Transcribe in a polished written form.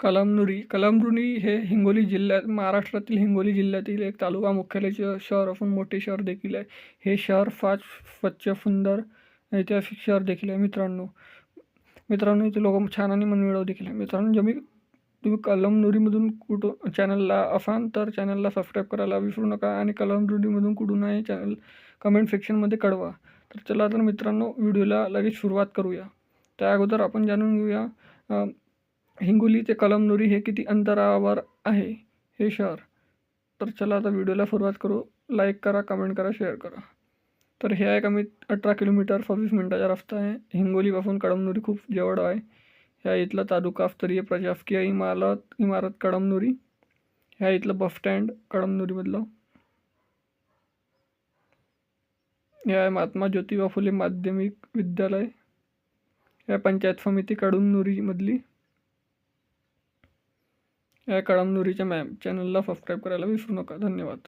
कळमनुरी हे हिंगोली जिल्ह्यात महाराष्ट्रातील हिंगोली जिल्ह्यातील एक तालुका मुख्यालयाचे शहर असून मोठे शहर देखील आहे. हे शहर फार स्वच्छ, सुंदर, ऐतिहासिक शहर देखील आहे मित्रांनो. इथे लोक छान आणि मनमिळावू देखील आहे. मित्रांनो, तुम्ही कळमनुरीमधून कुठं चॅनलला असाल तर चॅनलला सबस्क्राईब करायला विसरू नका आणि कळमनुरीमधून कुठून आहे चॅनल कमेंट सेक्शनमध्ये कळवा. तर चला तर मित्रांनो, व्हिडिओला लगेच सुरुवात करूया. त्या अगोदर आपण जाणून घेऊया हिंगोली ते कळमनुरी हे किती अंतरावर आहे हे शहर. तर चला आता व्हिडिओला सुरुवात करू. लाईक करा, कमेंट करा, शेअर करा. तर हे आहे कमी 18 किलोमीटर 26 मिनिटाचा रस्ता आहे. हिंगोलीपासून कळमनुरी खूप जवळ आहे. ह्या इथला तालुकास्तरीय प्रशासकीय इमारत कळमनुरी. ह्या इथलं बस स्टँड कळमनुरीमधलं. हे आहे महात्मा ज्योतिबा फुले माध्यमिक विद्यालय. ह्या पंचायत समिती कळमनुरीमधली. या कळमनुरीच्या मॅम चॅनलला सबस्क्राईब करायला विसरू नका. धन्यवाद.